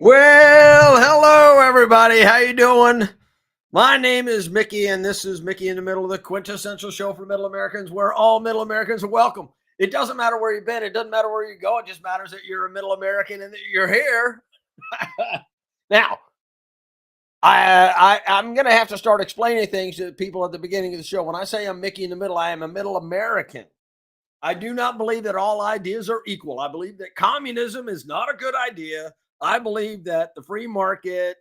Well, hello everybody. How you doing? My name is Mickey, and this is Mickey in the Middle, of the quintessential show for Middle Americans, where all Middle Americans are welcome. It doesn't matter where you've been. It doesn't matter where you go. It just matters that you're a Middle American and that you're here. Now, I'm going to have to start explaining things to people at the beginning of the show. When I say I'm Mickey in the Middle, I am a Middle American. I do not believe that all ideas are equal. I believe that communism is not a good idea. I believe that the free market,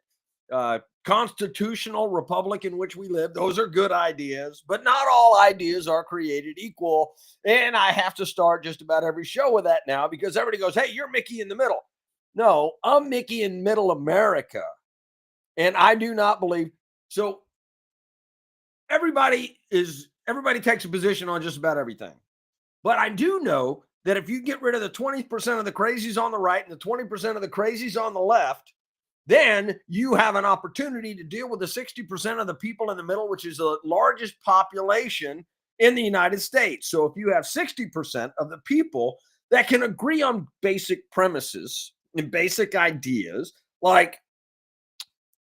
constitutional republic in which we live, those are good ideas, but not all ideas are created equal. And I have to start just about every show with that now, because everybody goes, hey, you're Mickey in the Middle. No, I'm Mickey in Middle America. And I do not believe so. Everybody takes a position on just about everything. But I do know that if you get rid of the 20% of the crazies on the right and the 20% of the crazies on the left, then you have an opportunity to deal with the 60% of the people in the middle, which is the largest population in the United States. So if you have 60% of the people that can agree on basic premises and basic ideas, like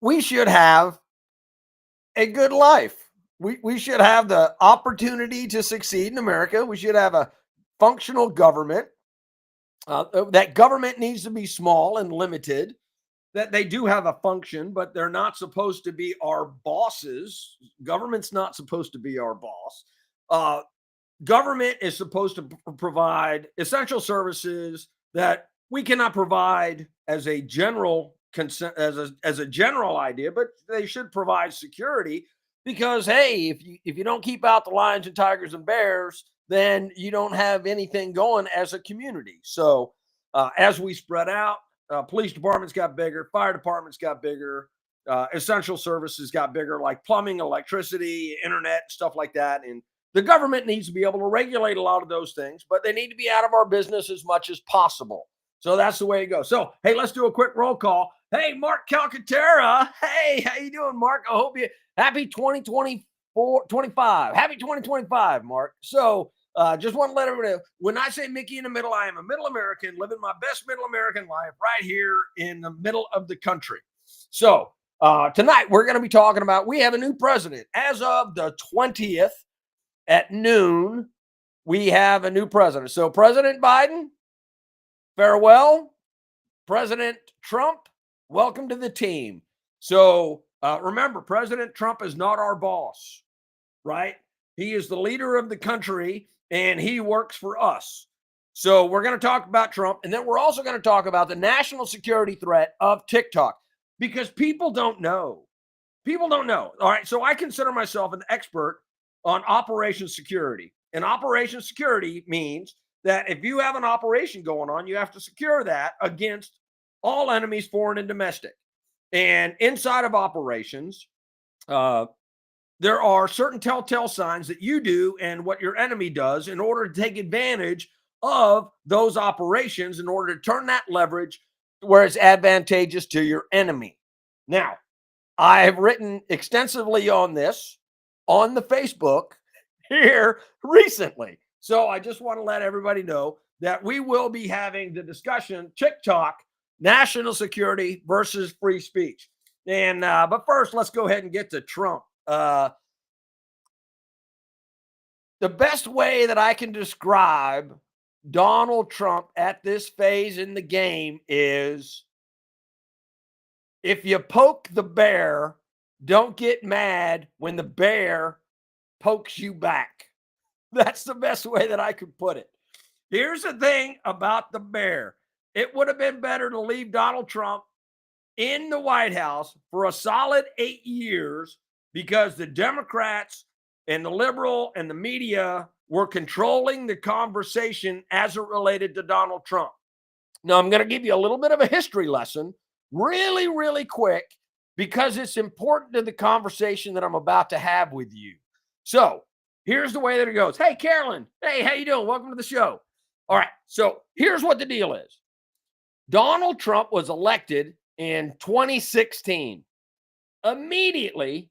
we should have a good life. We should have the opportunity to succeed in America. We should have a functional government. That government needs to be small and limited. That they do have a function, but they're not supposed to be our bosses. Government's not supposed to be our boss. Government is supposed to provide essential services that we cannot provide as a general as a general idea, but they should provide security. Because hey, if you don't keep out the lions and tigers and bears, then you don't have anything going as a community. So as we spread out, police departments got bigger, fire departments got bigger, essential services got bigger, like plumbing, electricity, internet, stuff like that. And the government needs to be able to regulate a lot of those things, but they need to be out of our business as much as possible. So that's the way it goes. So, hey, let's do a quick roll call. Hey, Mark Calcaterra. Hey, how you doing, Mark? I hope you happy 2025. Happy 2025, Mark. So just want to let everybody know, when I say Mickey in the Middle, I am a Middle American living my best Middle American life right here in the middle of the country. So tonight we're going to be talking about, we have a new president. As of the 20th at noon, we have a new president. So President Biden, farewell. President Trump, welcome to the team. So remember, President Trump is not our boss, right? He is the leader of the country and he works for us. So we're going to talk about Trump, and then we're also going to talk about the national security threat of TikTok, because people don't know. People don't know. All right. So I consider myself an expert on operation security. And operation security means that if you have an operation going on, you have to secure that against all enemies, foreign and domestic. And inside of operations, there are certain telltale signs that you do and what your enemy does in order to take advantage of those operations, in order to turn that leverage where it's advantageous to your enemy. Now, I have written extensively on this on the Facebook here recently. So I just want to let everybody know that we will be having the discussion TikTok national security versus free speech. And but first, let's go ahead and get to Trump. The best way that I can describe Donald Trump at this phase in the game is, if you poke the bear, don't get mad when the bear pokes you back. That's the best way that I could put it. Here's the thing about the bear. It would have been better to leave Donald Trump in the White House for a solid 8 years, because the Democrats and the liberal and the media were controlling the conversation as it related to Donald Trump. Now, I'm going to give you a little bit of a history lesson really, really quick, because it's important to the conversation that I'm about to have with you. So here's the way that it goes. Hey, Carolyn. Hey, how you doing? Welcome to the show. All right. So here's what the deal is. Donald Trump was elected in 2016. Immediately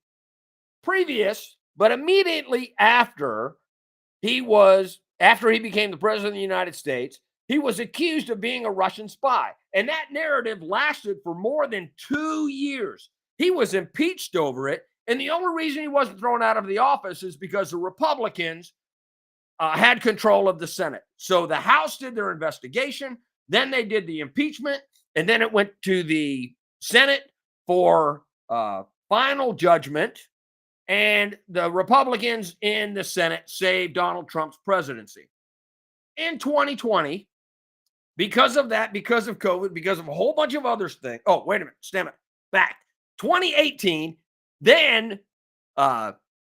after he became the president of the United States, he was accused of being a Russian spy. And that narrative lasted for more than 2 years. He was impeached over it. And the only reason he wasn't thrown out of the office is because the Republicans had control of the Senate. So the House did their investigation. Then they did the impeachment. And then it went to the Senate for final judgment. And the Republicans in the Senate saved Donald Trump's presidency. In 2020, because of that, because of COVID, because of a whole bunch of other things. Oh, wait a minute. Stem it back. 2018, then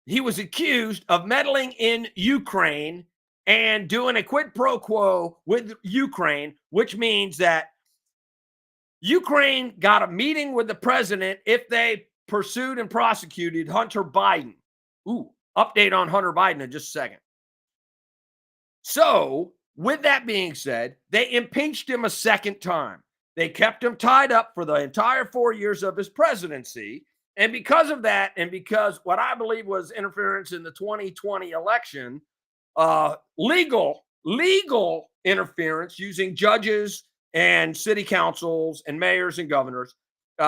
he was accused of meddling in Ukraine and doing a quid pro quo with Ukraine, which means that Ukraine got a meeting with the president if they pursued and prosecuted Hunter Biden. Ooh, update on Hunter Biden in just a second. So, with that being said, they impeached him a second time. They kept him tied up for the entire 4 years of his presidency. And because of that, and because what I believe was interference in the 2020 election, legal interference using judges and city councils and mayors and governors,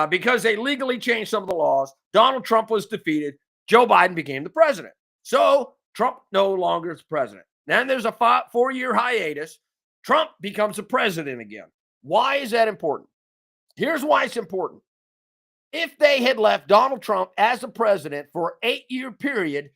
because they legally changed some of the laws, Donald Trump was defeated. Joe Biden became the president. So Trump no longer is president. Then there's a 4-year hiatus. Trump becomes the president again. Why is that important? Here's why it's important. If they had left Donald Trump as the president for an 8-year period,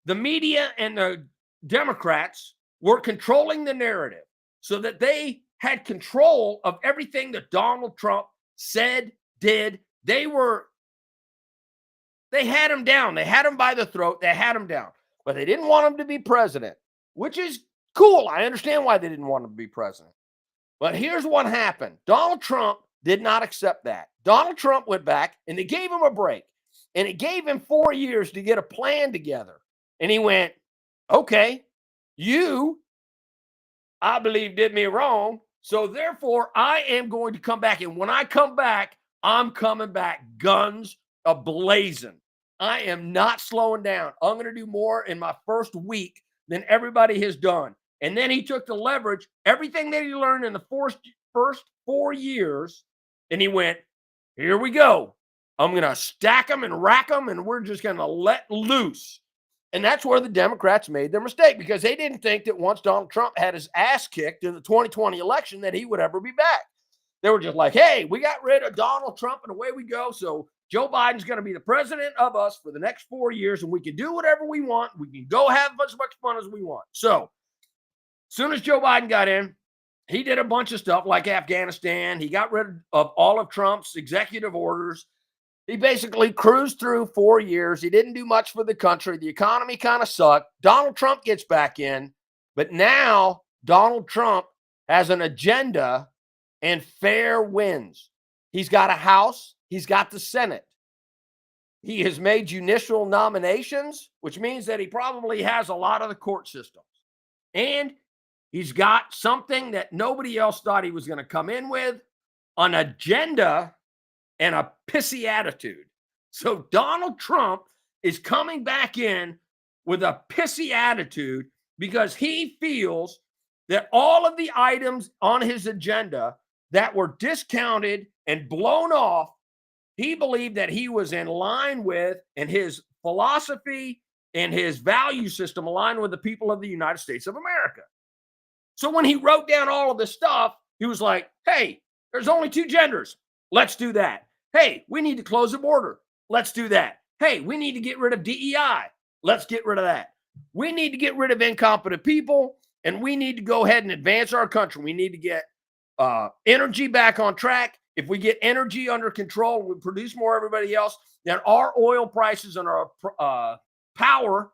the media and the Democrats were controlling the narrative so that they had control of everything that Donald Trump said, did. They had him down. They had him by the throat. They had him down. But they didn't want him to be president, which is cool. I understand why they didn't want him to be president. But here's what happened. Donald Trump did not accept that. Donald Trump went back and they gave him a break. And it gave him 4 years to get a plan together. And he went, okay, you, I believe, did me wrong. So therefore, I am going to come back. And when I come back, I'm coming back guns a-blazing. I am not slowing down. I'm going to do more in my first week than everybody has done. And then he took the leverage, everything that he learned in the first 4 years, and he went, here we go. I'm going to stack them and rack them, and we're just going to let loose. And that's where the Democrats made their mistake, because they didn't think that once Donald Trump had his ass kicked in the 2020 election that he would ever be back. They were just like, hey, we got rid of Donald Trump, and away we go. So Joe Biden's going to be the president of us for the next 4 years, and we can do whatever we want. We can go have as much fun as we want. So as soon as Joe Biden got in, he did a bunch of stuff like Afghanistan. He got rid of all of Trump's executive orders. He basically cruised through 4 years. He didn't do much for the country. The economy kind of sucked. Donald Trump gets back in, but now Donald Trump has an agenda and fair wins. He's got a House. He's got the Senate. He has made judicial nominations, which means that he probably has a lot of the court systems. And he's got something that nobody else thought he was going to come in with, an agenda and a pissy attitude. So Donald Trump is coming back in with a pissy attitude because he feels that all of the items on his agenda that were discounted and blown off. He believed that he was in line with, and his philosophy and his value system aligned with the people of the United States of America. So when he wrote down all of this stuff, he was like, hey, there's only two genders. Let's do that. Hey, we need to close the border. Let's do that. Hey, we need to get rid of DEI. Let's get rid of that. We need to get rid of incompetent people, and we need to go ahead and advance our country. We need to get energy back on track. If we get energy under control, we produce more everybody else, then our oil prices and our power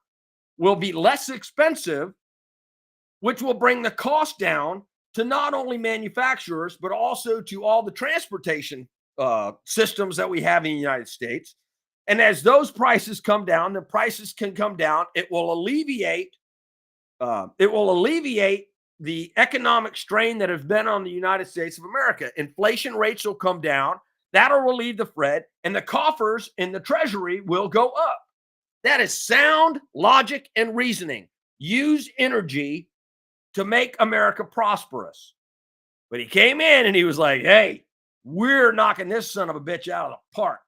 will be less expensive, which will bring the cost down to not only manufacturers, but also to all the transportation systems that we have in the United States. And as those prices come down, the prices can come down. It will alleviate the economic strain that has been on the United States of America. Inflation rates will come down. That'll relieve the Fed, and the coffers in the Treasury will go up. That is sound logic and reasoning. Use energy to make America prosperous. But he came in and he was like, hey, we're knocking this son of a bitch out of the park.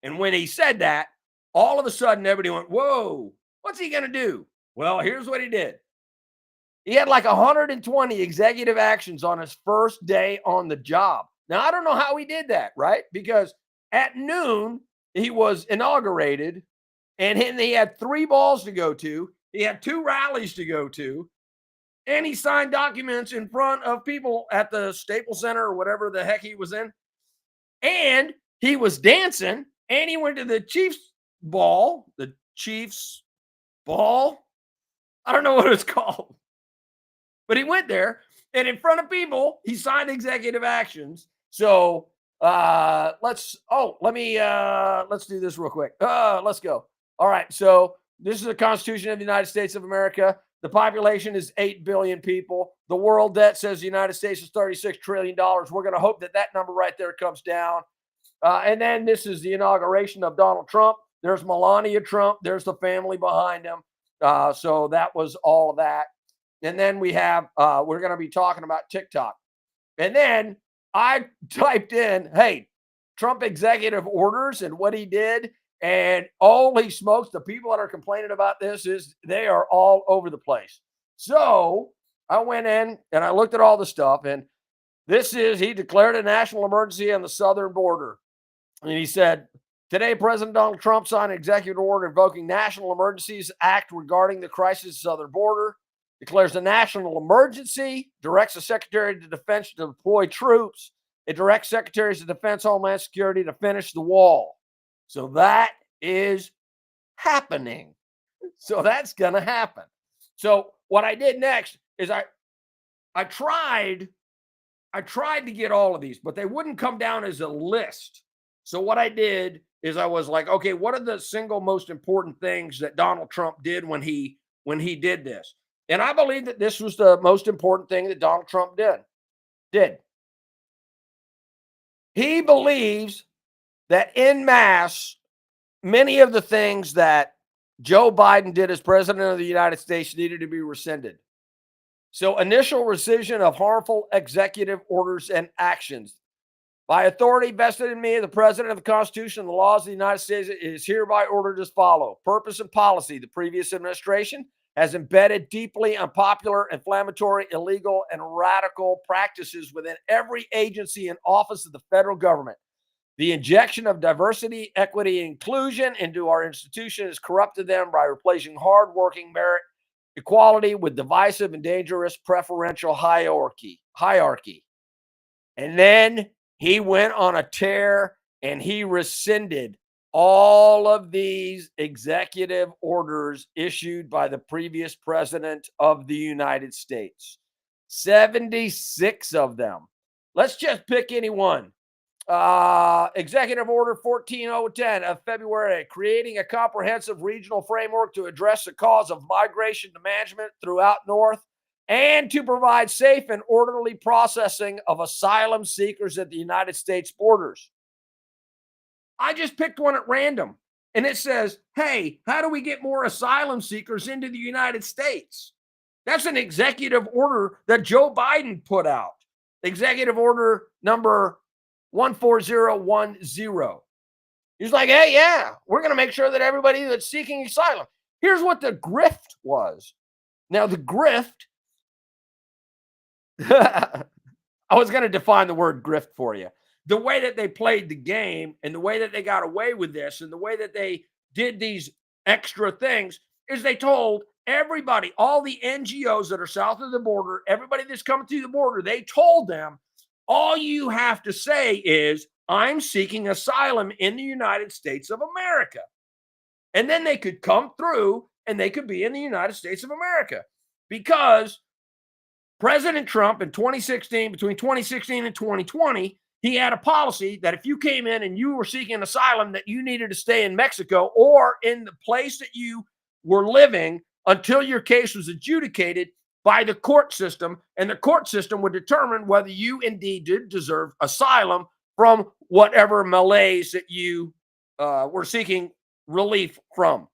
And when he said that, all of a sudden everybody went, whoa, what's he going to do? Well, here's what he did. He had like 120 executive actions on his first day on the job. Now, I don't know how he did that, right? Because at noon, he was inaugurated, and he had 3 balls to go to. He had 2 rallies to go to, and he signed documents in front of people at the Staples Center or whatever the heck he was in. And he was dancing, and he went to the Chiefs ball. I don't know what it's called. But he went there, and in front of people, he signed executive actions. So let's do this real quick. Let's go. All right. So this is the Constitution of the United States of America. The population is 8 billion people. The world debt says the United States is $36 trillion. We're going to hope that number right there comes down. And then this is the inauguration of Donald Trump. There's Melania Trump. There's the family behind him. So that was all of that. And then we have, we're going to be talking about TikTok. And then I typed in, hey, Trump executive orders and what he did. And holy smokes, the people that are complaining about this they are all over the place. So I went in and I looked at all the stuff. And he declared a national emergency on the southern border. And he said, today, President Donald Trump signed an executive order invoking National Emergencies Act regarding the crisis southern border. Declares a national emergency, directs the Secretary of Defense to deploy troops. It directs Secretaries of Defense, Homeland Security to finish the wall. So that is happening. So that's going to happen. So what I did next is I tried to get all of these, but they wouldn't come down as a list. So what I did is I was like, okay, what are the single most important things that Donald Trump did when he did this? And I believe that this was the most important thing that Donald Trump did. He believes that en masse, many of the things that Joe Biden did as president of the United States needed to be rescinded. So initial rescission of harmful executive orders and actions. By authority vested in me, the president of the Constitution and the laws of the United States, is hereby ordered as follows. Purpose and policy. The previous administration has embedded deeply unpopular, inflammatory, illegal, and radical practices within every agency and office of the federal government. The injection of diversity, equity, and inclusion into our institution has corrupted them by replacing hardworking merit equality with divisive and dangerous preferential hierarchy. And then he went on a tear and he rescinded all of these executive orders issued by the previous president of the United States. 76 of them. Let's just pick any one. Executive Order 14010 of February, creating a comprehensive regional framework to address the cause of migration to management throughout North and to provide safe and orderly processing of asylum seekers at the United States borders. I just picked one at random, and it says, hey, how do we get more asylum seekers into the United States? That's an executive order that Joe Biden put out. executive order number 14010. He's like, hey, yeah, we're going to make sure that everybody that's seeking asylum. Here's what the grift was. Now, the grift, I was going to define the word grift for you. The way that they played the game and the way that they got away with this and the way that they did these extra things is they told everybody, all the NGOs that are south of the border, everybody that's coming through the border, they told them, all you have to say is, I'm seeking asylum in the United States of America. And then they could come through and they could be in the United States of America, because President Trump in 2016, between 2016 and 2020, he had a policy that if you came in and you were seeking asylum, that you needed to stay in Mexico or in the place that you were living until your case was adjudicated by the court system, and the court system would determine whether you indeed did deserve asylum from whatever malaise that you were seeking relief from.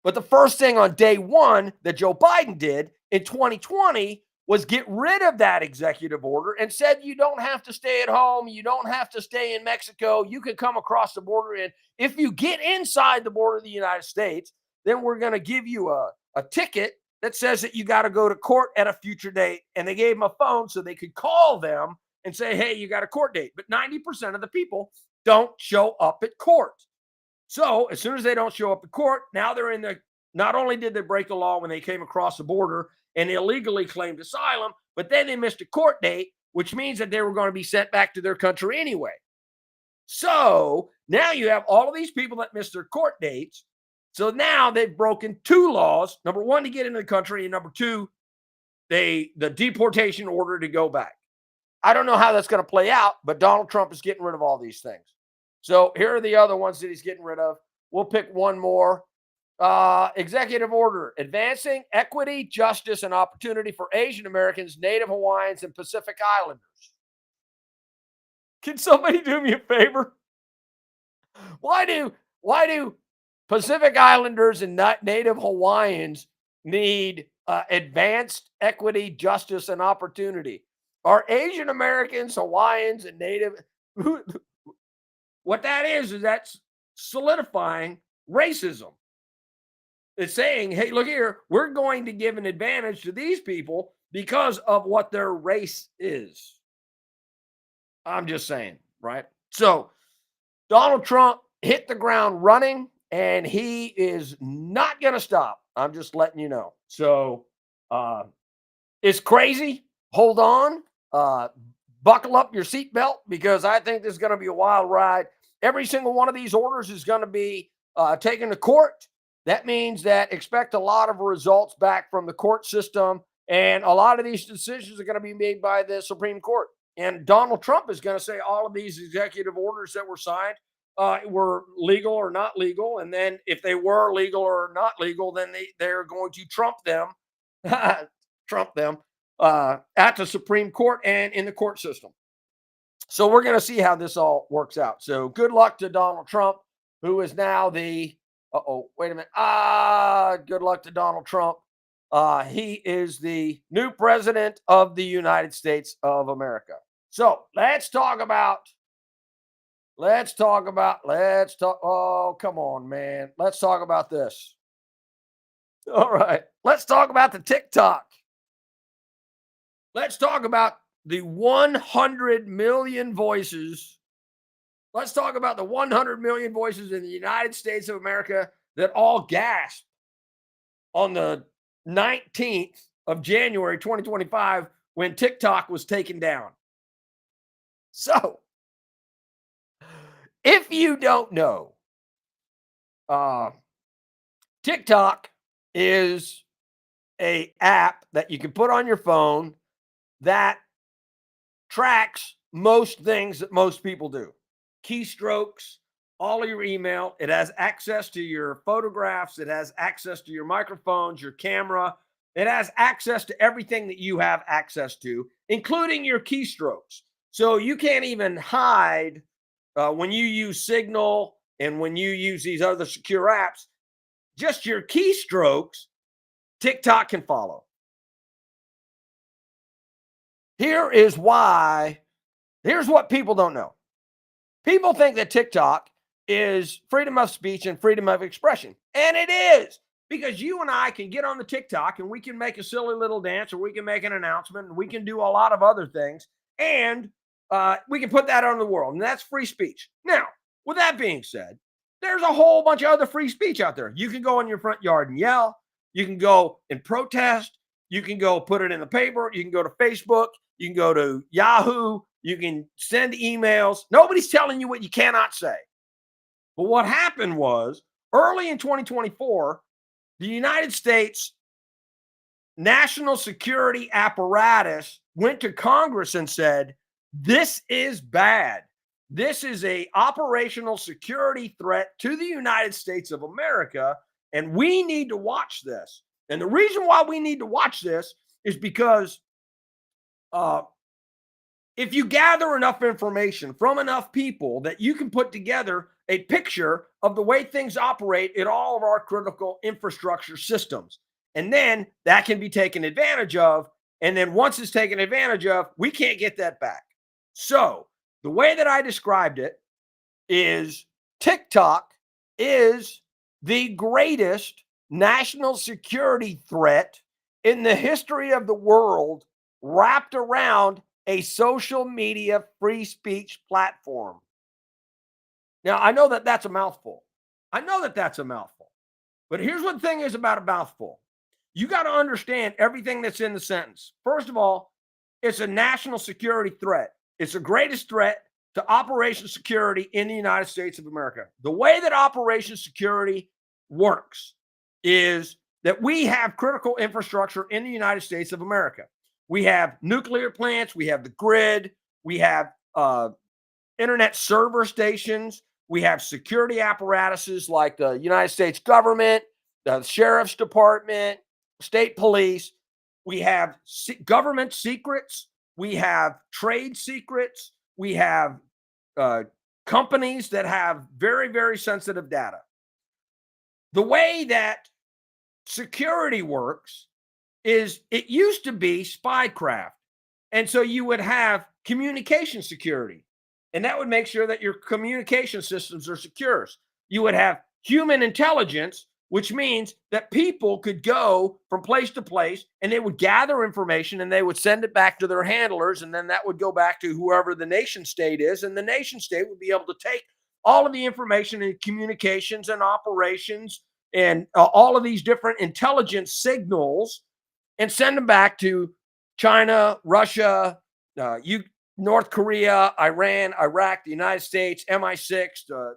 But the first thing on day one that Joe Biden did in 2020 was get rid of that executive order and said, you don't have to stay at home. You don't have to stay in Mexico. You can come across the border. And if you get inside the border of the United States, then we're going to give you a ticket that says that you got to go to court at a future date. And they gave them a phone so they could call them and say, hey, you got a court date. But 90% of the people don't show up at court. So as soon as they don't show up at court, now they're in the, not only did they break the law when they came across the border and illegally claimed asylum, but then they missed a court date, which means that they were going to be sent back to their country anyway. So now you have all of these people that missed their court dates. So now they've broken two laws. Number one, to get into the country, and number two, the deportation order to go back. I don't know how that's going to play out, but Donald Trump is getting rid of all these things. So here are the other ones that he's getting rid of. We'll pick one more. Executive order, advancing equity, justice, and opportunity for Asian Americans, Native Hawaiians, and Pacific Islanders. Can somebody do me a favor? Why do Pacific Islanders and Native Hawaiians need advanced equity, justice, and opportunity? Are Asian Americans, Hawaiians, and Native? What that is that's solidifying racism. It's saying, hey, look here, we're going to give an advantage to these people because of what their race is. I'm just saying, right? So Donald Trump hit the ground running, and he is not going to stop. I'm just letting you know. So it's crazy. Hold on. Buckle up your seatbelt, because I think this is going to be a wild ride. Every single one of these orders is going to be taken to court. That means that expect a lot of results back from the court system, and a lot of these decisions are going to be made by the Supreme Court. And Donald Trump is going to say all of these executive orders that were signed were legal or not legal. And then if they were legal or not legal, then they're going to trump them at the Supreme Court and in the court system. So we're going to see how this all works out. So good luck to Donald Trump, who is now the wait a minute. Good luck to Donald Trump. He is the new president of the United States of America. So let's talk. Oh, come on, man. Let's talk about this. All right. Let's talk about the TikTok. Let's talk about the 100 million voices. Let's talk about the 100 million voices in the United States of America that all gasped on the 19th of January, 2025, when TikTok was taken down. So, if you don't know, TikTok is an app that you can put on your phone that tracks most things that most people do. Keystrokes, all of your email. It has access to your photographs. It has access to your microphones, your camera. It has access to everything that you have access to, including your keystrokes. So you can't even hide when you use Signal and when you use these other secure apps. Just your keystrokes, TikTok can follow. Here's what people don't know. People think that TikTok is freedom of speech and freedom of expression. And it is, because you and I can get on the TikTok and we can make a silly little dance, or we can make an announcement, and we can do a lot of other things. And we can put that on the world. And that's free speech. Now, with that being said, there's a whole bunch of other free speech out there. You can go in your front yard and yell. You can go and protest. You can go put it in the paper. You can go to Facebook. You can go to Yahoo. You can send emails. Nobody's telling you what you cannot say. But what happened was, early in 2024, the United States national security apparatus went to Congress and said, this is bad. This is an operational security threat to the United States of America, and we need to watch this. And the reason why we need to watch this is because if you gather enough information from enough people, that you can put together a picture of the way things operate in all of our critical infrastructure systems. And then that can be taken advantage of. And then once it's taken advantage of, we can't get that back. So the way that I described it is, TikTok is the greatest national security threat in the history of the world, wrapped around a social media free speech platform. Now, I know that that's a mouthful. But here's what the thing is about a mouthful. You got to understand everything that's in the sentence. First of all, it's a national security threat. It's the greatest threat to operation security in the United States of America. The way that operation security works is that we have critical infrastructure in the United States of America. We have nuclear plants, we have the grid, we have internet server stations, we have security apparatuses like the United States government, the sheriff's department, state police. We have government secrets, we have trade secrets, we have companies that have very, very sensitive data. The way that security works is, it used to be spycraft. And so you would have communication security, and that would make sure that your communication systems are secure. You would have human intelligence, which means that people could go from place to place and they would gather information and they would send it back to their handlers. And then that would go back to whoever the nation state is. And the nation state would be able to take all of the information and communications and operations and all of these different intelligence signals and send them back to China, Russia, North Korea, Iran, Iraq, the United States, MI6,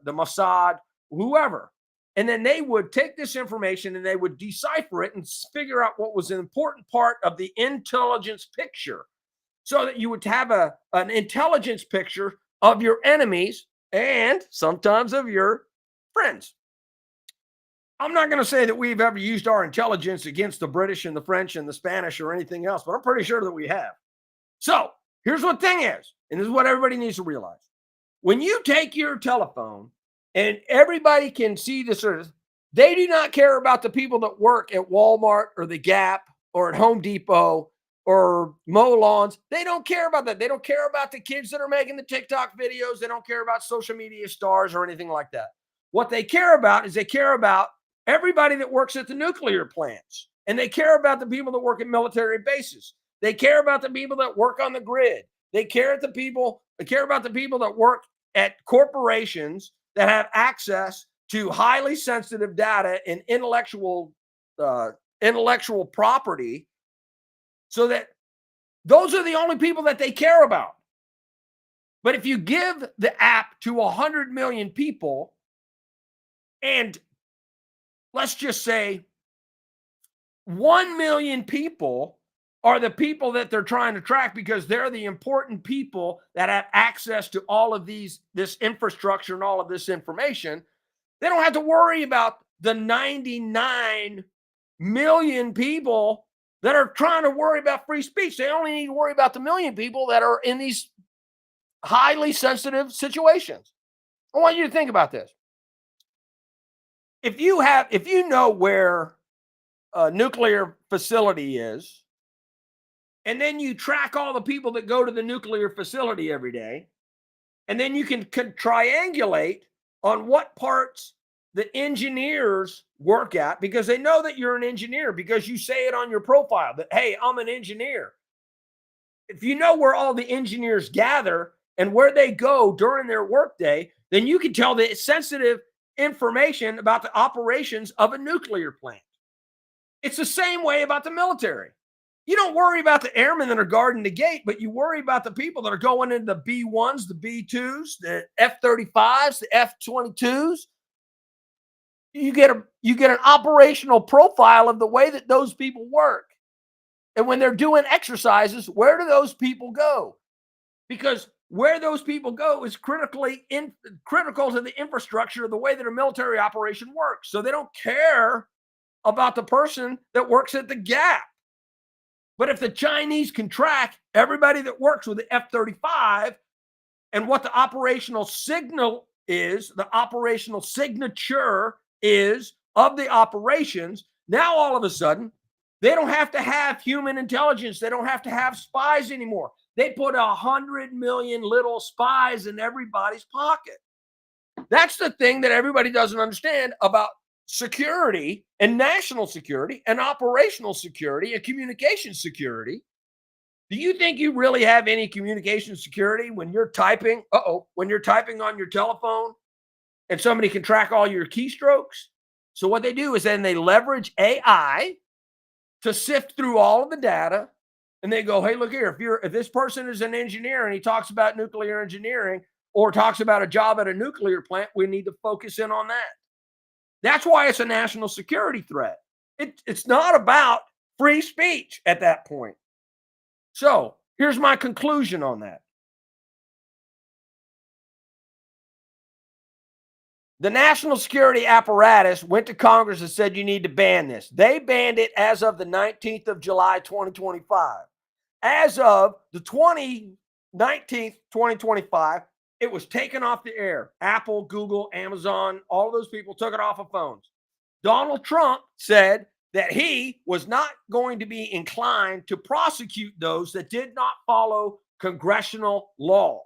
the Mossad, whoever. And then they would take this information and they would decipher it and figure out what was an important part of the intelligence picture, so that you would have an intelligence picture of your enemies and sometimes of your friends. I'm not going to say that we've ever used our intelligence against the British and the French and the Spanish or anything else, but I'm pretty sure that we have. So here's what the thing is, and this is what everybody needs to realize. When you take your telephone, and everybody can see this, they do not care about the people that work at Walmart or the Gap or at Home Depot or mow lawns. They don't care about that. They don't care about the kids that are making the TikTok videos. They don't care about social media stars or anything like that. What they care about is, they care about everybody that works at the nuclear plants, and they care about the people that work at military bases. They care about the people that work on the grid. They care about the people that work at corporations that have access to highly sensitive data and intellectual property, so that those are the only people that they care about. But if you give the app to 100 million people, and let's just say 1 million people are the people that they're trying to track, because they're the important people that have access to all of this infrastructure and all of this information, they don't have to worry about the 99 million people that are trying to worry about free speech. They only need to worry about the million people that are in these highly sensitive situations. I want you to think about this. If you know where a nuclear facility is, and then you track all the people that go to the nuclear facility every day, and then you can triangulate on what parts the engineers work at, because they know that you're an engineer because you say it on your profile that, hey, I'm an engineer. If you know where all the engineers gather and where they go during their workday, then you can tell the sensitive information about the operations of a nuclear plant. It's the same way about the military. You don't worry about the airmen that are guarding the gate, but you worry about the people that are going into the B-1s, the B-2s, the F-35s, the F-22s. You get an operational profile of the way that those people work. And when they're doing exercises, where do those people go? Because where those people go is critical to the infrastructure of the way that a military operation works. So they don't care about the person that works at the Gap. But if the Chinese can track everybody that works with the F-35 and what the operational signal is, the operational signature is of the operations, now all of a sudden, they don't have to have human intelligence. They don't have to have spies anymore. They put 100 million little spies in everybody's pocket. That's the thing that everybody doesn't understand about security and national security and operational security and communication security. Do you think you really have any communication security when you're typing? When you're typing on your telephone and somebody can track all your keystrokes. So what they do is then they leverage AI to sift through all of the data, and they go, hey, look here, if this person is an engineer and he talks about nuclear engineering or talks about a job at a nuclear plant, we need to focus in on that. That's why it's a national security threat. It's not about free speech at that point. So here's my conclusion on that. The national security apparatus went to Congress and said, you need to ban this. They banned it as of the 19th of July, 2025. As of the 19th, 2025, it was taken off the air. Apple, Google, Amazon, all those people took it off of phones. Donald Trump said that he was not going to be inclined to prosecute those that did not follow congressional law.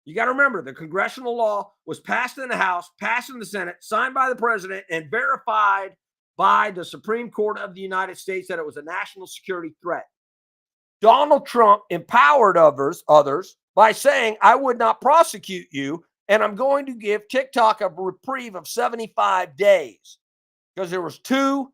You got to remember, the congressional law was passed in the House, passed in the Senate, signed by the president, and verified by the Supreme Court of the United States that it was a national security threat. Donald Trump empowered others by saying, I would not prosecute you, and I'm going to give TikTok a reprieve of 75 days. Because there was two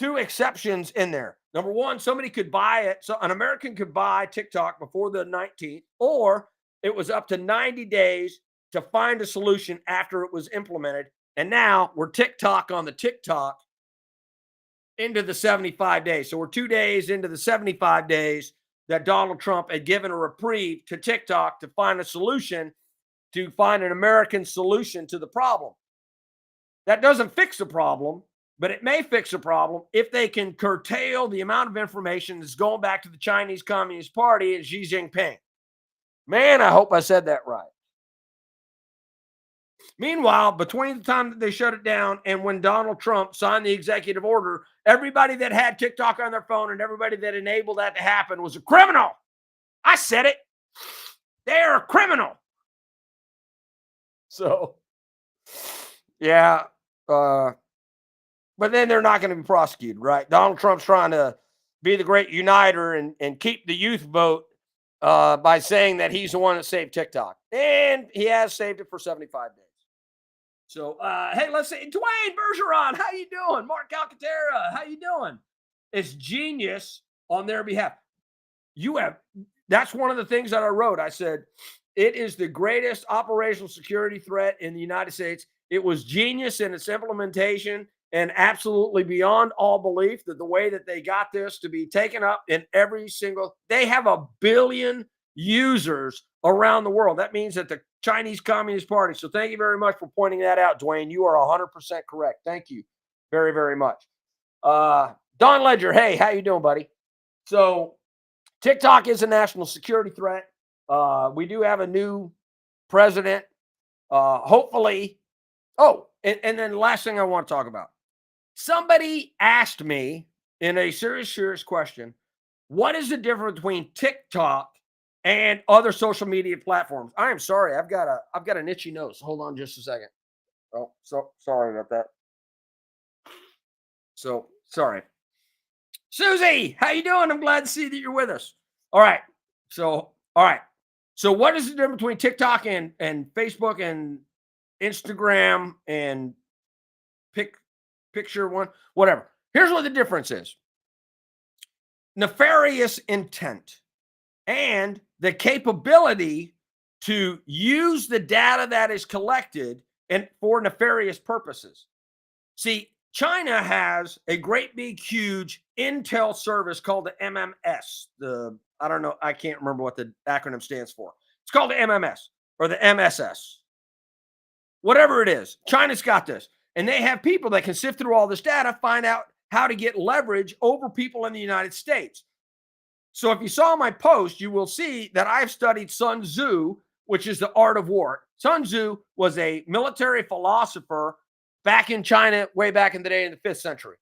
exceptions in there. Number one, somebody could buy it. So an American could buy TikTok before the 19th, or it was up to 90 days to find a solution after it was implemented. And now we're TikTok on the TikTok into the 75 days. So we're 2 days into the 75 days that Donald Trump had given a reprieve to TikTok to find a solution, to find an American solution to the problem. That doesn't fix the problem, but it may fix the problem if they can curtail the amount of information that's going back to the Chinese Communist Party and Xi Jinping. Man, I hope I said that right. Meanwhile, between the time that they shut it down and when Donald Trump signed the executive order, everybody that had TikTok on their phone and everybody that enabled that to happen was a criminal. I said it. They're a criminal. So, yeah. But then they're not going to be prosecuted, right? Donald Trump's trying to be the great uniter and keep the youth vote by saying that he's the one that saved TikTok. And he has saved it for 75 days. So, hey, let's see. Dwayne Bergeron, how you doing? Mark Calcaterra, how you doing? It's genius on their behalf. That's one of the things that I wrote. I said, it is the greatest operational security threat in the United States. It was genius in its implementation and absolutely beyond all belief that the way that they got this to be taken up in every single, they have 1 billion users around the world. That means that the Chinese Communist Party. So thank you very much for pointing that out, Dwayne. You are 100% correct. Thank you very, very much. Don Ledger, hey, how you doing, buddy? So TikTok is a national security threat. We do have a new president. Hopefully. Oh, and then the last thing I want to talk about. Somebody asked me in a serious question, What is the difference between TikTok and other social media platforms? I am sorry, I've got an itchy nose. Hold on just a second. Oh, so sorry about that. So sorry. Susie, how you doing? I'm glad to see that you're with us. All right. All right. So what is the difference between TikTok and Facebook and Instagram and pick picture one, whatever? Here's what the difference is. Nefarious intent and the capability to use the data that is collected and for nefarious purposes. See, China has a great big huge intel service called the MMS. I don't know, I can't remember what the acronym stands for. It's called the MMS or the MSS. Whatever it is, China's got this. And they have people that can sift through all this data, find out how to get leverage over people in the United States. So if you saw my post, you will see that I've studied Sun Tzu, which is the art of war. Sun Tzu was a military philosopher back in China, way back in the day in the 5th century.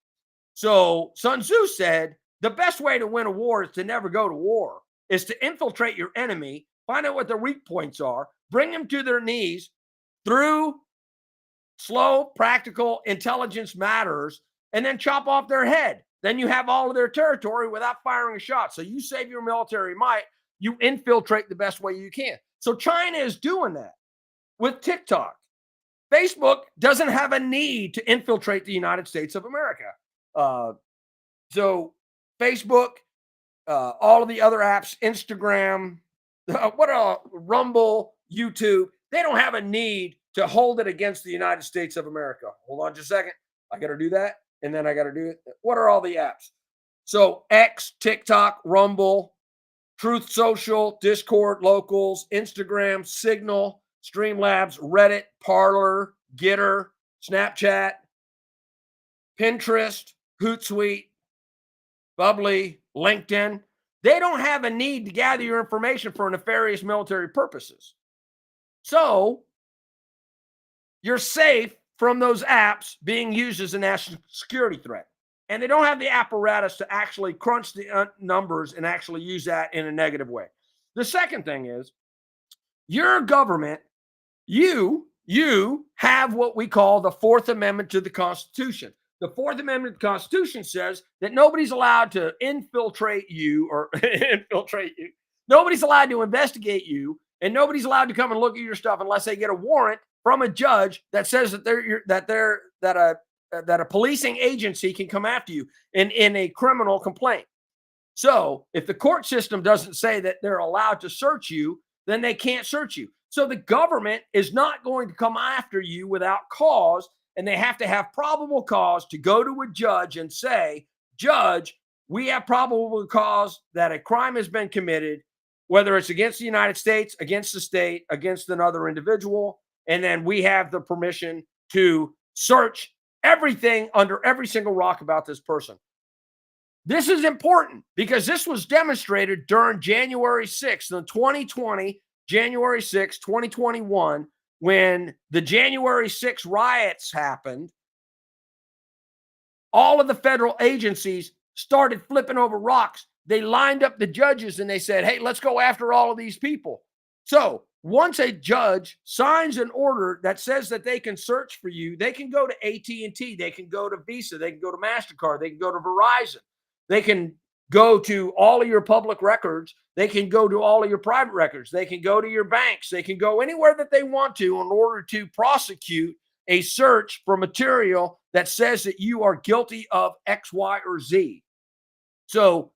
So Sun Tzu said, the best way to win a war is to never go to war, is to infiltrate your enemy, find out what their weak points are, bring them to their knees through slow, practical intelligence matters, and then chop off their head. Then you have all of their territory without firing a shot. So you save your military might, you infiltrate the best way you can. So China is doing that with TikTok. Facebook doesn't have a need to infiltrate the United States of America. So Facebook, all of the other apps, Instagram, Rumble, YouTube, they don't have a need to hold it against the United States of America. Hold on just a second. I got to do that. And then I got to do it. What are all the apps? So X, TikTok, Rumble, Truth Social, Discord, Locals, Instagram, Signal, Streamlabs, Reddit, Parler, Getter, Snapchat, Pinterest, Hootsuite, Bubbly, LinkedIn. They don't have a need to gather your information for nefarious military purposes. So you're safe from those apps being used as a national security threat. And they don't have the apparatus to actually crunch the numbers and actually use that in a negative way. The second thing is your government, you have what we call the Fourth Amendment to the Constitution. The Fourth Amendment to the Constitution says that nobody's allowed to infiltrate you or infiltrate you. Nobody's allowed to investigate you, and nobody's allowed to come and look at your stuff unless they get a warrant from a judge that says that a policing agency can come after you in a criminal complaint. So if the court system doesn't say that they're allowed to search you, then they can't search you. So the government is not going to come after you without cause, and they have to have probable cause to go to a judge and say, Judge, we have probable cause that a crime has been committed, whether it's against the United States, against the state, against another individual, and then we have the permission to search everything under every single rock about this person. This is important because this was demonstrated during January 6th, the 2020, January 6th, 2021, when the January 6th riots happened. All of the federal agencies started flipping over rocks. They lined up the judges and they said, hey, let's go after all of these people. So once a judge signs an order that says that they can search for you, they can go to AT&T, they can go to Visa, they can go to MasterCard, they can go to Verizon, they can go to all of your public records, they can go to all of your private records, they can go to your banks, they can go anywhere that they want to in order to prosecute a search for material that says that you are guilty of X, Y, or Z. So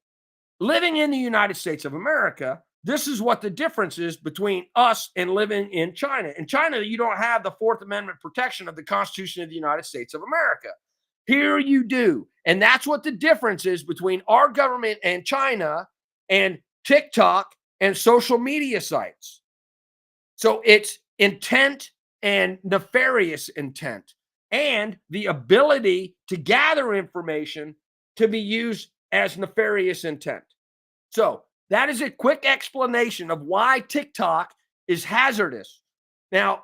living in the United States of America, this is what the difference is between us and living in China. In China, you don't have the Fourth Amendment protection of the Constitution of the United States of America. Here you do. And that's what the difference is between our government and China and TikTok and social media sites. So it's intent and nefarious intent and the ability to gather information to be used as nefarious intent. So that is a quick explanation of why TikTok is hazardous. Now,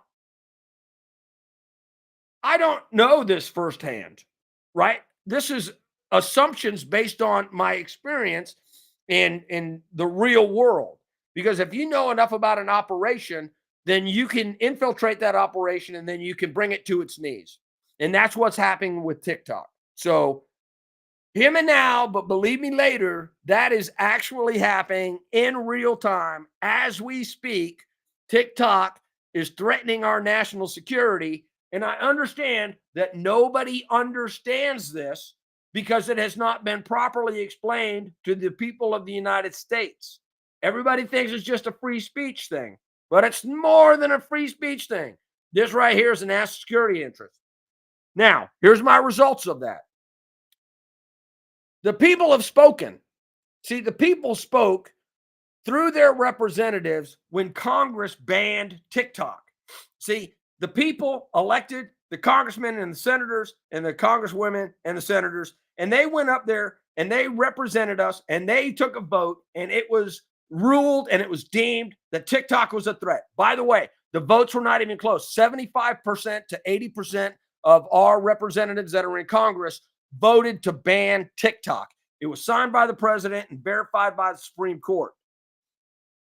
I don't know this firsthand, right? This is assumptions based on my experience in the real world. Because if you know enough about an operation, then you can infiltrate that operation and then you can bring it to its knees. And that's what's happening with TikTok. So hear me now, but believe me later, that is actually happening in real time as we speak. TikTok is threatening our national security. And I understand that nobody understands this because it has not been properly explained to the people of the United States. Everybody thinks it's just a free speech thing, but it's more than a free speech thing. This right here is a national security interest. Now, here's my results of that. The people have spoken. See, the people spoke through their representatives when Congress banned TikTok. See, the people elected the congressmen and the senators and the congresswomen and the senators, and they went up there and they represented us and they took a vote and it was ruled and it was deemed that TikTok was a threat. By the way, the votes were not even close. 75% to 80% of our representatives that are in Congress voted to ban TikTok. It was signed by the president and verified by the Supreme Court.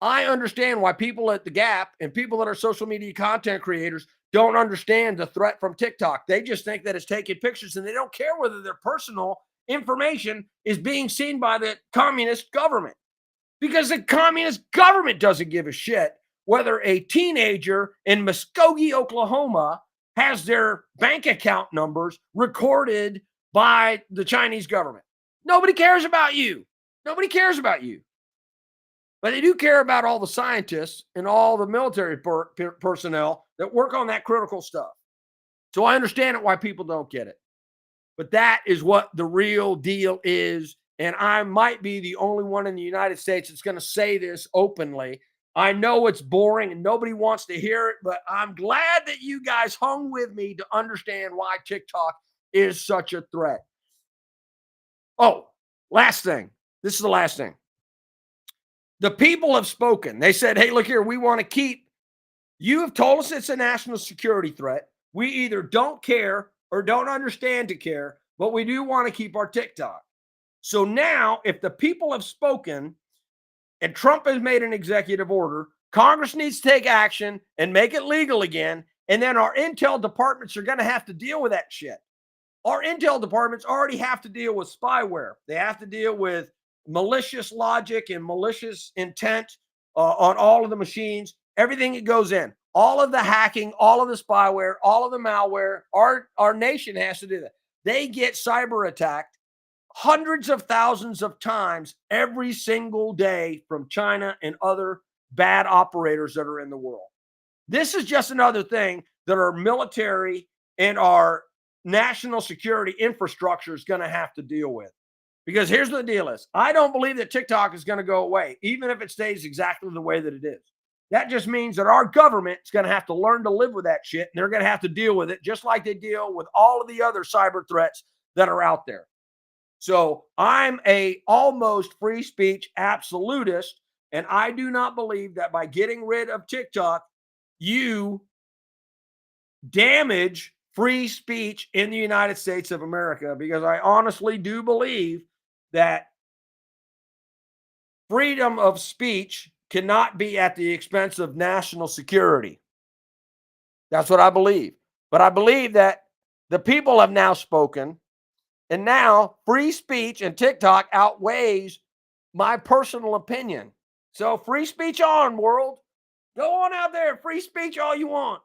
I understand why people at the Gap and people that are social media content creators don't understand the threat from TikTok. They just think that it's taking pictures and they don't care whether their personal information is being seen by the communist government. Because the communist government doesn't give a shit whether a teenager in Muskogee, Oklahoma has their bank account numbers recorded by the Chinese government. Nobody cares about you. Nobody cares about you. But they do care about all the scientists and all the military personnel that work on that critical stuff. So I understand why people don't get it. But that is what the real deal is. And I might be the only one in the United States that's going to say this openly. I know it's boring and nobody wants to hear it, but I'm glad that you guys hung with me to understand why TikTok is such a threat. Oh, last thing. This is the last thing. The people have spoken. They said, hey, look here, we want to keep, you have told us it's a national security threat. We either don't care or don't understand to care, but we do want to keep our TikTok. So now, if the people have spoken and Trump has made an executive order, Congress needs to take action and make it legal again. And then our intel departments are going to have to deal with that shit. Our intel departments already have to deal with spyware. They have to deal with malicious logic and malicious intent on all of the machines, everything that goes in, all of the hacking, all of the spyware, all of the malware. Our nation has to do that. They get cyber attacked hundreds of thousands of times every single day from China and other bad operators that are in the world. This is just another thing that our military and our national security infrastructure is going to have to deal with. Because here's what the deal is. I don't believe that TikTok is going to go away, even if it stays exactly the way that it is. That just means that our government is going to have to learn to live with that shit, and they're going to have to deal with it just like they deal with all of the other cyber threats that are out there. So I'm a almost free speech absolutist, and I do not believe that by getting rid of TikTok, you damage free speech in the United States of America, because I honestly do believe that freedom of speech cannot be at the expense of national security. That's what I believe. But I believe that the people have now spoken, and now free speech and TikTok outweighs my personal opinion. So free speech on, world. Go on out there, free speech all you want,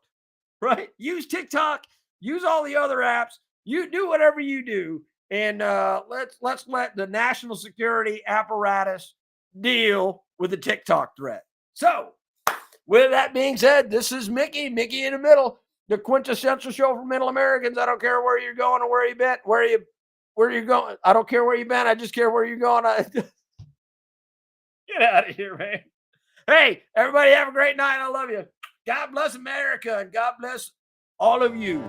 right? Use TikTok, use all the other apps. You do whatever you do. And let's let the national security apparatus deal with the TikTok threat. So, with that being said, this is Mickey in the middle, the quintessential show for middle Americans. I don't care where you're going or where you've been, where you're going. I don't care where you've been. I just care where you're going. Get out of here, man. Hey, everybody, have a great night. I love you. God bless America, and God bless all of you.